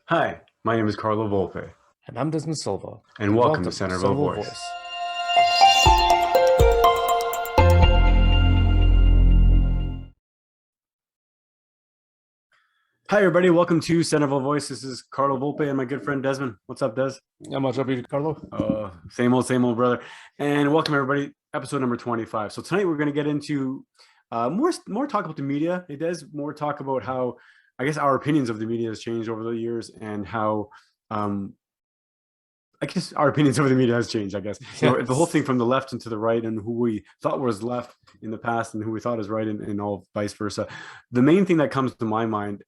Hi, my name is Carlo Volpe, And I'm Desmond Silva, and and welcome to welcome to Centerville Centerville Voice. Voice. Hi, everybody. Welcome to Centerville Voice. This is Carlo Volpe and my good friend Desmond. What's up, Des? How much up you, Carlo? Same old, brother. And welcome, everybody. Episode number 25. So tonight we're going to get into more talk about the media. It does more talk about how, I guess, our opinions of the media has changed over the years and how um, I guess our opinions over the media has changed. I guess the whole thing Yes. from the left and to the right, and who we thought was left in the past, and who we thought is right, and all vice versa. The main thing that comes to my mind,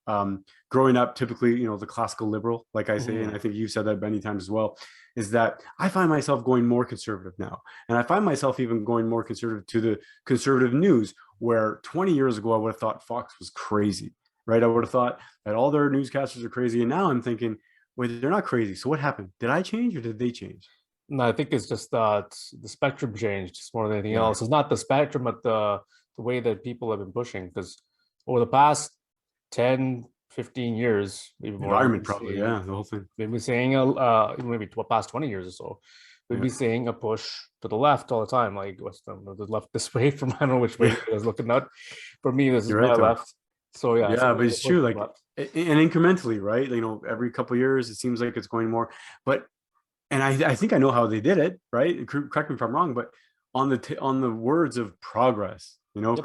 growing up, typically, the classical liberal, like I say, and I Mhm. think you've said that many times as well, is that I find myself going more conservative now, and I find myself even going more conservative to the conservative news, where 20 years ago I would have thought Fox was crazy, right? I would have thought that all their newscasters are crazy, and now I'm thinking, wait, they're not crazy. So what happened? Did I change or did they change? No, I think it's just that the spectrum changed just more than anything Yeah. else. It's not the spectrum, but the way that people have been pushing. Because over the past 10, 15 years, maybe more, Environment, probably. Yeah. The whole thing. we've been seeing maybe past 20 years or so, we've Yeah. been seeing a push to the left all the time. Like what's the left this way from I don't know which way Yeah. you guys looking at. For me, this is You're my right, though. left. So yeah, so Yeah. But there's a it's push true. to the Like, left. and incrementally, right? Every couple of years, it seems like it's going more. But, and I think I know how they did it, right? Correct me if I'm wrong, but on the words of progress, Yep.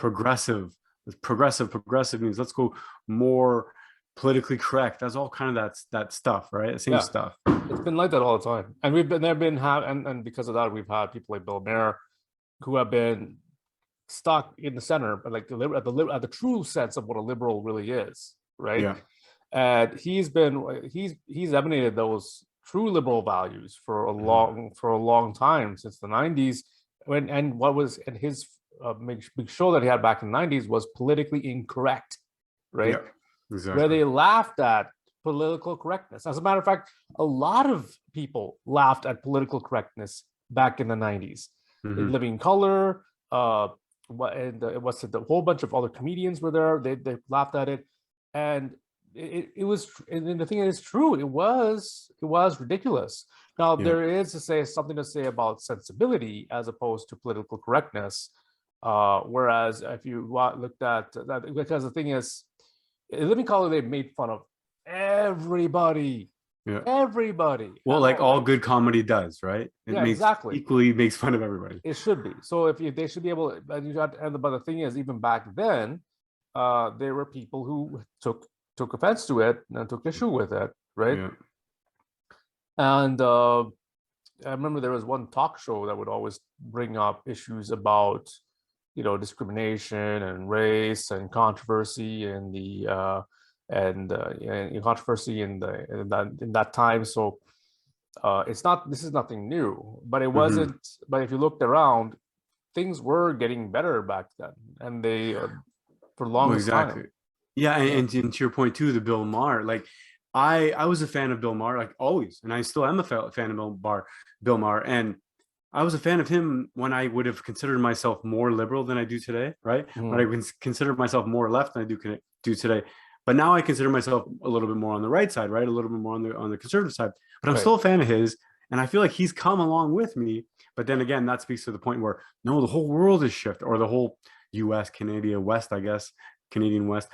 progressive means let's go more politically correct. That's all kind of that stuff, right? The same Yeah. stuff. It's been like that all the time, and we've been there been have and because of that we've had people like Bill Maher who have been stuck in the center, but like at the true sense of what a liberal really is, right? Yeah. And he's emanated those true liberal values for Mhm. a long time since the '90s. When and what was and his big show that he had back in the '90s was politically incorrect, right? Yeah. Where Exactly. they laughed at political correctness. As a matter of fact, a lot of people laughed at political correctness back in the 90s. Hmm. Living Color, what's it, the whole bunch of other comedians were there. They laughed at it. And it was, and the thing is true, it was ridiculous. Now Yeah. there is to say something to say about sensibility as opposed to political correctness. Whereas if you looked at that, because the thing is, Living Color, they made fun of everybody, Yeah. everybody Well, at like all all levels. good comedy does, right? It Yeah, makes exactly. equally makes fun of everybody. It should be. So if you, they should be able, but the thing is, even back then, there were people who took offense to it and took issue with it, right? Yeah. And I remember there was one talk show that would always bring up issues about, discrimination and race and controversy and controversy in that time. So it's not this is nothing new, but it Hmm. wasn't. But if you looked around, things were getting better back then, and they for the Well, longest exactly. time. Yeah, Yeah. and to your point too, the Bill Maher. Like, I was a fan of Bill Maher, like always, and I still am a fan of Bill Maher, and I was a fan of him when I would have considered myself more liberal than I do today, right? When I Mhm. considered myself more left than I do today. But now I consider myself a little bit more on the right side, right? A little bit more on the conservative side. But I'm Right. still a fan of his, and I feel like he's come along with me. But then again, that speaks to the point where no, the whole world is shifted, or the whole U.S. Canadian West, I guess, Canadian West.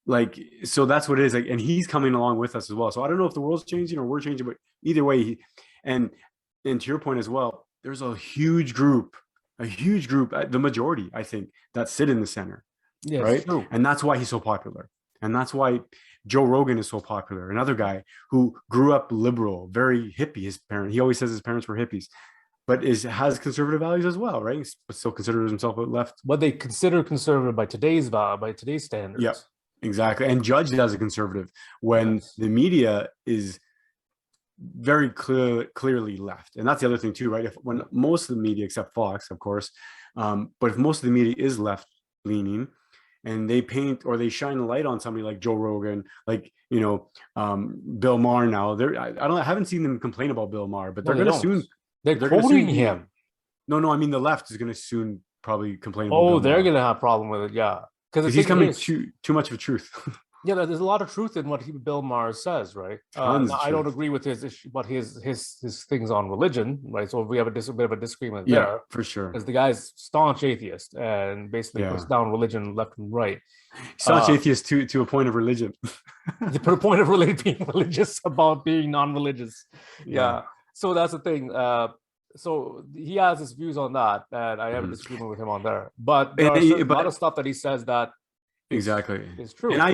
Like, so that's what it is. Like, and he's coming along with us as well. So I don't know if the world's changing or we're changing, but either way, and and to your point as well, there's a huge group, the majority, I think, that sit in the center, Yeah, it's right? true. And that's why he's so popular, and that's why Joe Rogan is so popular. Another guy who grew up liberal, very hippie. He always says his parents were hippies, but has conservative values as well, right? But still considers himself a left. What they consider conservative by today's Yep, standards. exactly. And judged as a conservative when Yes. the media is very clearly left. And that's the other thing too, right? If when Yep. most of the media, except Fox, of course, but if most of the media is left leaning, and they paint or they shine a light on somebody like Joe Rogan, like Bill Maher. Now, I haven't seen them complain about Bill Maher, but No, they don't. They're they're gonna soon quoting be. him. No, I mean the left is gonna soon probably complain about Oh, Bill they're Maher gonna have a problem with it. Yeah, because because the he's thing coming is, too much of a truth. Yeah, there's a lot of truth in what Bill Maher says, right? Tons Now of I don't truth. agree with his issue, but his things on religion, right? So we have a bit of a disagreement Yeah, there, for sure. because the guy's staunch atheist and basically puts Yeah. down religion left and right. Staunch Uh, atheist to a point of religion. the point of really being religious about being non-religious. Yeah. Yeah. So that's the thing. So he has his views on that, and I have a Mhm. disagreement with him on there. But there are And, certain lot of but stuff that he says that exactly. is And true. I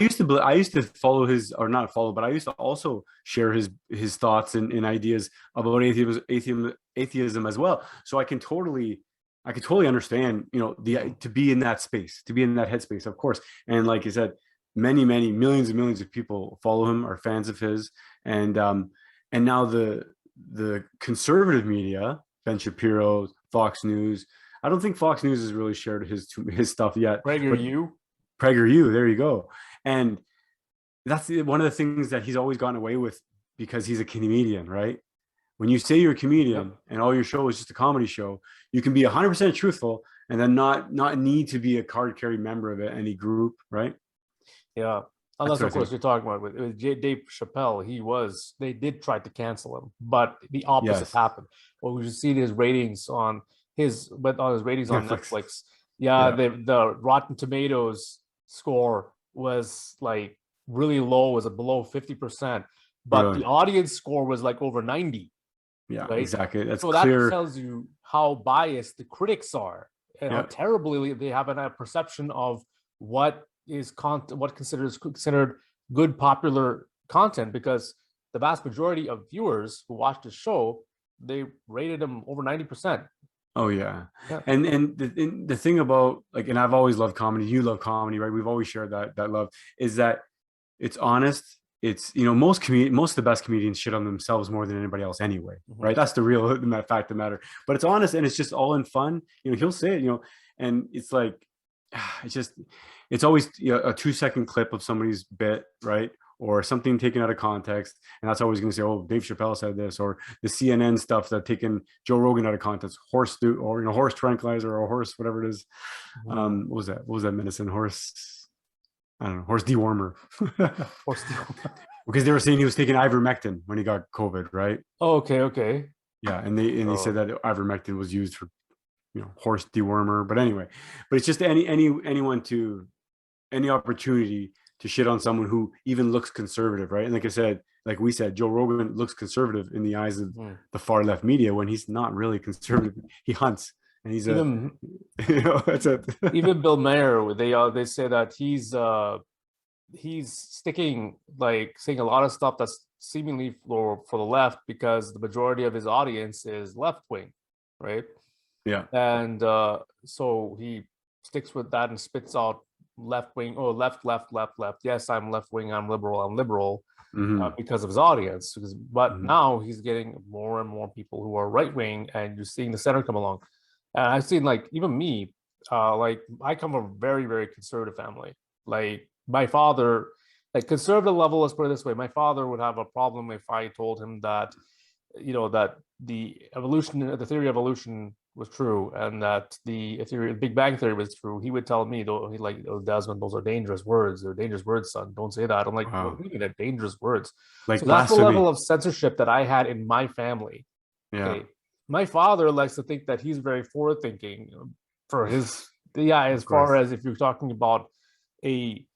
used to follow his, or not follow, but I used to also share his thoughts and ideas about atheism as well. So I can totally understand, the to be in that space, to be in that headspace, of course. And like you said, many millions and millions of people follow him, are fans of his, and now the conservative media, Ben Shapiro, Fox News. I don't think Fox News has really shared his stuff yet, Prager, but you. PragerU, there you go. And that's one of the things that he's always gotten away with because he's a comedian, right? When you say you're a Yep. comedian and all your show is just a comedy show, you can be 100% truthful and then not need to be a card carrying member of any group, right? Yeah. That's Unless, what of I course, think. you're talking about with Dave Chappelle, they did try to cancel him, but the opposite Yes. happened. Well, we should see his ratings on his ratings on Netflix. Netflix. Yeah, Yeah. the Rotten Tomatoes score was like really low, was below 50%, but the Really. audience score was like over 90, Yeah, right? exactly. That's So that clear. tells you how biased the critics are and how Yeah. terribly they have a perception of what what considered good popular content, because the vast majority of viewers who watched the show, they rated them over 90%. Oh yeah. Yeah. And the thing about, like, and I've always loved comedy, you love comedy, right? We've always shared that love, is that it's honest. It's, most of the best comedians shit on themselves more than anybody else anyway, Mhm. right? That's the real fact of the matter. But it's honest and it's just all in fun. He'll say it, and it's like, it's just, it's always, a 2-second clip of somebody's bit, right? Or something taken out of context, and that's always going to say, "Oh, Dave Chappelle said this," or the CNN stuff that taken Joe Rogan out of context, or horse tranquilizer, or horse whatever it is. Mhm. What was that? What was that medicine? Horse, I don't know, horse dewormer. Or still. Because they were saying he was taking ivermectin when he got COVID, right? Oh, okay, okay. Yeah, and they said Oh, that ivermectin was used for, horse dewormer. But anyway, but it's just anyone to any opportunity to shit on someone who even looks conservative, right? And like I said, like we said, Joe Rogan looks conservative in the eyes of mhm. the far left media when he's not really conservative. He hunts, and he's a, Even that's it. even Bill Maher, they say that he's sticking, like, saying a lot of stuff that's seemingly for the left, because the majority of his audience is left wing, right? Yeah. And so he sticks with that and spits out left wing, or left. Yes, I'm left wing. I'm liberal, Hmm. because of his audience. But Hmm. now he's getting more and more people who are right wing, and you're seeing the center come along. And I've seen, like, even me, like, I come from a very, very conservative family. Like, my father, like, conservative level, let's put it this way, my father would have a problem if I told him that, that the theory of evolution was true, and that the Big Bang theory was true. He would tell me, though, he like, "Oh, Desmond, those are dangerous words. They're dangerous words, son. Don't say that." I'm like, "What Wow. do you mean they're dangerous words?" So Like that's the level blasphemy. of censorship that I had in my family. Yeah. Okay, my father likes to think that he's very forward thinking, for his, yeah, as Of far course. as if you're talking about a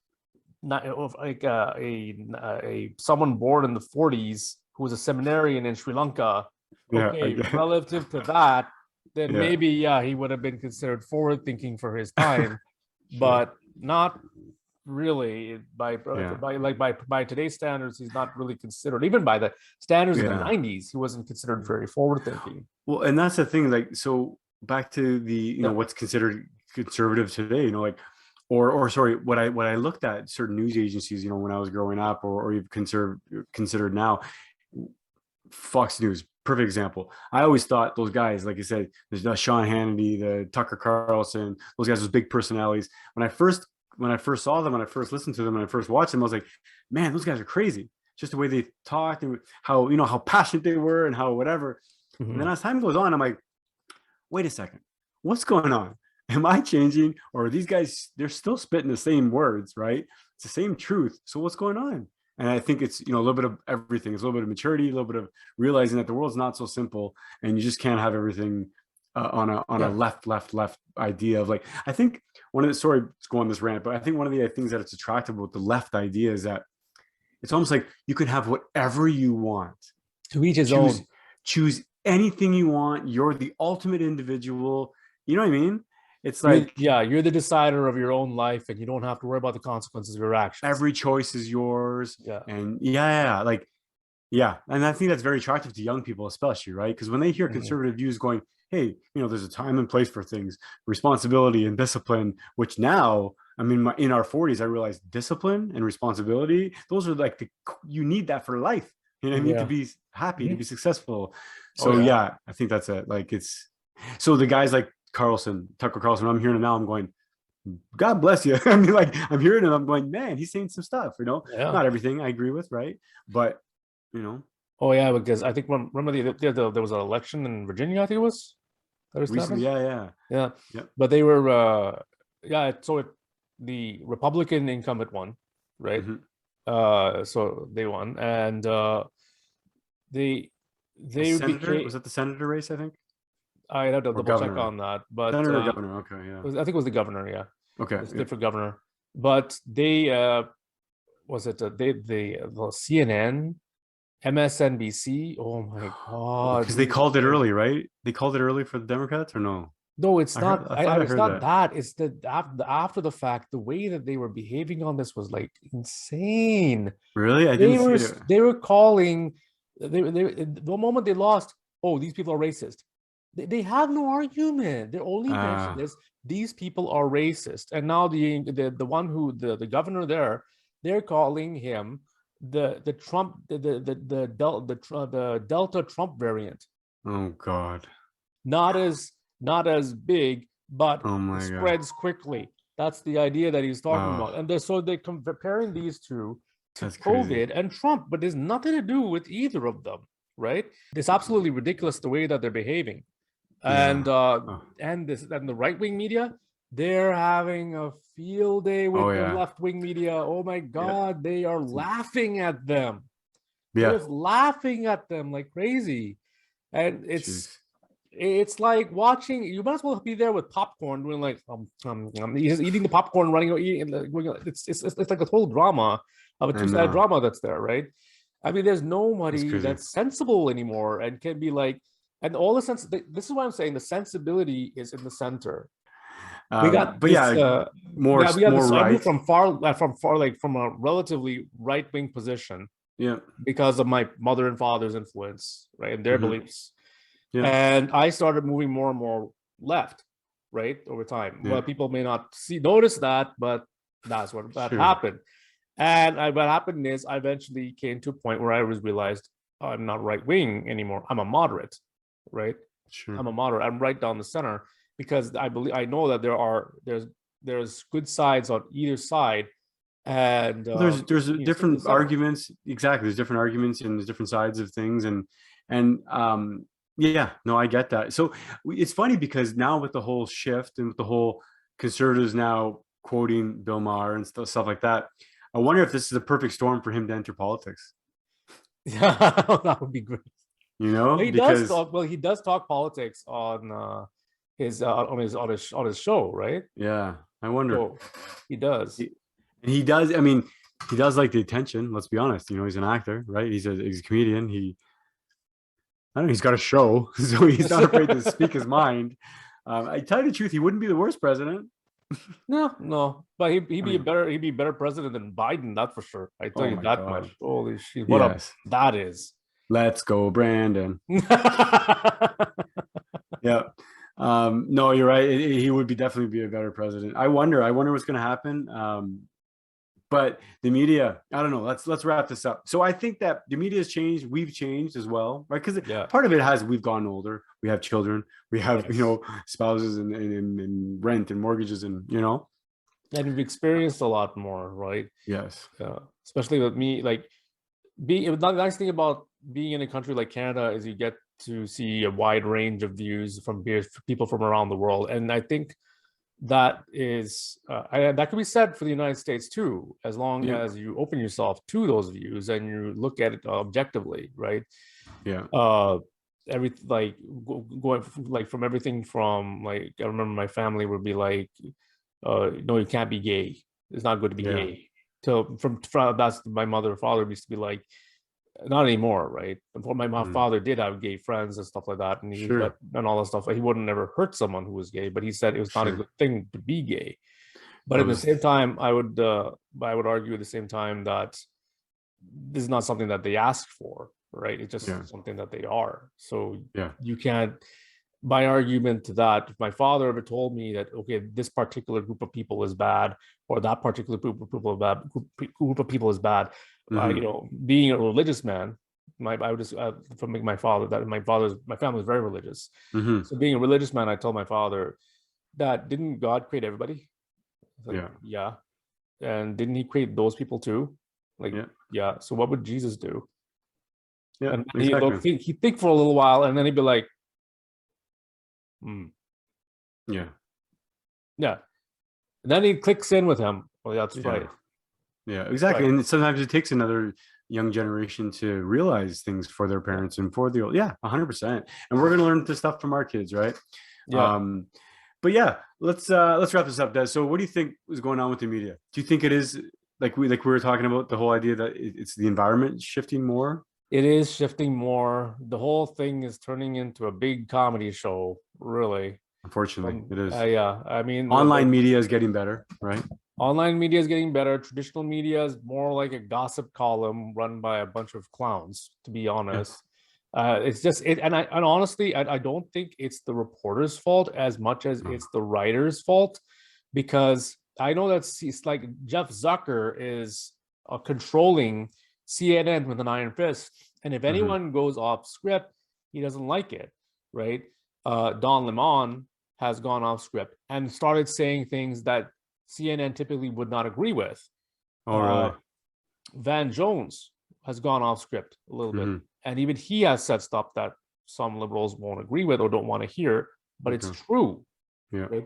not of like a someone born in the 40s who was a seminarian in Sri Lanka. Yeah. I Okay, get. relative to that, then Yeah. maybe, yeah, he would have been considered forward thinking for his time, Sure. but not really Yeah. by today's standards. He's not really considered, even by the standards of the Yeah. 90s. He wasn't considered very forward thinking. Well, and that's the thing. Like, so back to the, Yeah. what's considered conservative today. Like, or sorry, what I looked at certain news agencies, when I was growing up, or you've considered now, Fox News, perfect example. I always thought those guys, like I said, there's the Sean Hannity, the Tucker Carlson, those guys, those big personalities. When I first saw them, when I first listened to them, when I first watched them, I was like, man, those guys are crazy. Just the way they talked, and how passionate they were, and how whatever. And then Mhm. as time goes on, I'm like, wait a second, what's going on? Am I changing, or are these guys, they're still spitting the same words, right? It's the same truth. So what's going on? And I think it's, a little bit of everything. It's a little bit of maturity, a little bit of realizing that the world's not so simple, and you just can't have everything on a Yeah. left idea of like. I think one of the, sorry to go on this rant, but I think one of the things that it's attractive about the left idea is that it's almost like you can have whatever you want. To each his choose own. choose anything you want. You're the ultimate individual. You know what I mean? It's like You're the decider of your own life, and you don't have to worry about the consequences of your actions. every choice is yours. Yeah. And like, yeah. And I think that's very attractive to young people, especially, right? Because when they hear conservative views going, hey, there's a time and place for things, responsibility and discipline, which now, I mean, in our 40s, I realized discipline and responsibility, those are like you need that for life. You know what I mean? To be happy, to be successful. So yeah, I think that's it. Like so the guys like Tucker Carlson, I'm hearing it now, I'm going, God bless you. I mean, like, I'm hearing it, I'm going, man, he's saying some stuff, not everything I agree with, right? But, Oh yeah, because I think remember there was an election in Virginia, I think it was. Recently, yeah. Yep. But they were, the Republican incumbent won, right? So they won, and they senator, was it the senator race? I think I had to double check governor. On that, but senator or governor. Okay, yeah. I think it was the governor. Yeah. Okay. It's different governor, but they was it the CNN, MSNBC? Oh my God! Because they called it early, right? They called it early for the Democrats, or no? No, it's not. It's not that. It's the after the fact, the way that they were behaving on this was like insane. Really, I didn't see it. They were calling. The moment they lost, oh, these people are racist. They have no argument. They're only mentioning this. These people are racist, and now the one who the governor there, they're calling him the Trump the Delta Trump variant. Oh God. Not as big, but spreads quickly. That's the idea that he's talking about. And they're comparing these two to COVID and Trump, but there's nothing to do with either of them, right? It's absolutely ridiculous the way that they're behaving. And the right-wing media, they're having a field day with the left-wing media. Oh my God, they are laughing at them. They're just laughing at them like crazy. And it's like watching. You might as well be there with popcorn, doing like he's eating the popcorn, running. It's like a total drama of a two-sided drama that's there, right? I mean, there's nobody that's sensible anymore and can be like, and all the sense. This is why I'm saying the sensibility is in the center. We got, more right from a relatively right-wing position, because of my mother and father's influence, right, and their beliefs. And I started moving more and more left, right, over time. Well, people may not notice that, but that's what happened. And what happened is I eventually came to a point where I realized I'm not right wing anymore. I'm a moderate, right? I'm a moderate. I'm right down the center, because I know that there's good sides on either side. And there's different arguments. Exactly, there's different arguments and there's different sides of things, and yeah, no, I get that. So it's funny because now with the whole shift and with the whole conservatives now quoting Bill Maher and stuff like that, I wonder if this is a perfect storm for him to enter politics. Yeah, that would be great. He does talk politics on his show, right? Yeah, I wonder. So he does. He does. I mean, he does like the attention. Let's be honest. He's an actor, right? He's a comedian. I don't know, he's got a show, so he's not afraid to speak his mind. I tell you the truth, he wouldn't be the worst president. No, but he'd be a better president than Biden, that's for sure. I tell you that much. Holy shit, that is. Let's go, Brandon. Yeah. No, you're right. He would definitely be a better president. I wonder what's going to happen. But the media, I don't know. Let's wrap this up. So I think that the media has changed. We've changed as well, right? Because part of it we've gotten older. We have children. We have spouses and rent and mortgages and and we've experienced a lot more, right? Yes. Especially with me, like the nice thing about being in a country like Canada is you get to see a wide range of views from people from around the world, and I think that is that can be said for the United States too, as long as you open yourself to those views and you look at it objectively, right? Yeah. Everything like going like from everything from like I remember my family would be like, no, you can't be gay. It's not good to be gay. So from that's my mother and father used to be like, not anymore, right? Before my father did have gay friends and stuff like that, and he Sure. and all that stuff. He wouldn't ever hurt someone who was gay, but he said it was not a good thing to be gay. But at the same time, I would argue at the same time that this is not something that they asked for, right? It's just something that they are. So you can't. My argument to that, if my father ever told me that, okay, this particular group of people is bad, or that particular group of people is bad, you know, being a religious man, I would just from my father, that my family is very religious. So being a religious man, I told my father that didn't God create everybody? Like, yeah. And didn't he create those people too? Like, yeah. So what would Jesus do? Yeah, and exactly. he'd think for a little while, and then he'd be like, yeah. And then he clicks in with him. Well, that's right. Yeah, exactly. Right. And sometimes it takes another young generation to realize things for their parents and for the old. 100%. And we're going to learn this stuff from our kids, right? Yeah. But yeah, let's wrap this up, Des. So what do you think is going on with the media? Do you think it is like we were talking about the whole idea that it's the environment shifting more? It is shifting more. The whole thing is turning into a big comedy show, really. Unfortunately, it is. Yeah, I mean, online media is getting better, right? Online media is getting better. Traditional media is more like a gossip column run by a bunch of clowns, to be honest. It's just it, and honestly, I don't think it's the reporter's fault as much as it's the writer's fault, because I know that it's like Jeff Zucker is controlling CNN with an iron fist, and if anyone goes off script, he doesn't like it, right? Don Lemon has gone off script and started saying things that CNN typically would not agree with. Oh, really? Van Jones has gone off script a little bit, and even he has said stuff that some liberals won't agree with or don't want to hear, but it's true. Yeah. Right?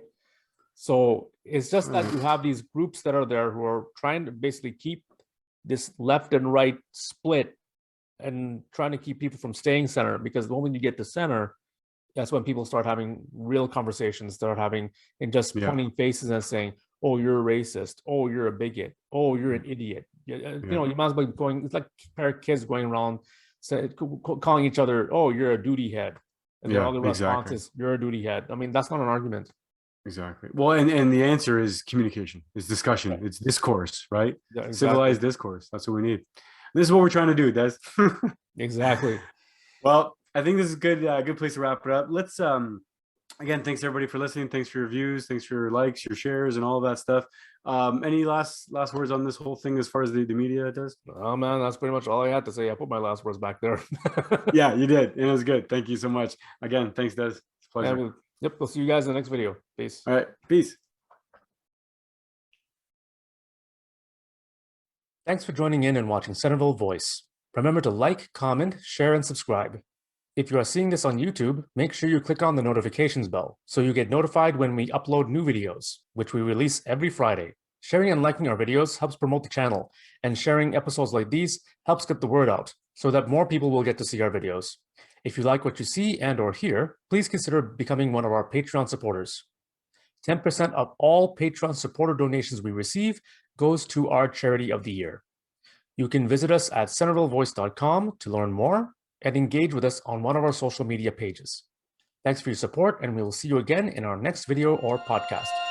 So it's just that you have these groups that are there who are trying to basically keep this left and right split and trying to keep people from staying center, because the moment you get to center, that's when people start having real conversations, start having and just pointing faces and saying, oh, you're a racist, oh, you're a bigot, oh, you're an idiot. You know, you might as well be going, it's like a pair of kids going around calling each other, oh, you're a duty head. And their other response is, you're a duty head. I mean, that's not an argument. Exactly. Well, and the answer is communication, it's discussion, it's discourse, right? Yeah, exactly. Civilized discourse. That's what we need. This is what we're trying to do, Des. Exactly. Well, I think this is good. Good place to wrap it up. Let's again, thanks everybody for listening. Thanks for your views. Thanks for your likes, your shares, and all of that stuff. Any last words on this whole thing as far as the media does? Oh man, that's pretty much all I had to say. I put my last words back there. Yeah, you did. It was good. Thank you so much. Again, thanks, Des. It's a pleasure. Yep, we'll see you guys in the next video. Peace. All right, peace. Thanks for joining in and watching Centerville Voice. Remember to like, comment, share, and subscribe. If you are seeing this on YouTube, make sure you click on the notifications bell so you get notified when we upload new videos, which we release every Friday. Sharing and liking our videos helps promote the channel, and sharing episodes like these helps get the word out so that more people will get to see our videos. If you like what you see and or hear, please consider becoming one of our Patreon supporters. 10% of all Patreon supporter donations we receive goes to our charity of the year. You can visit us at centervillevoice.com to learn more and engage with us on one of our social media pages. Thanks for your support, and we will see you again in our next video or podcast.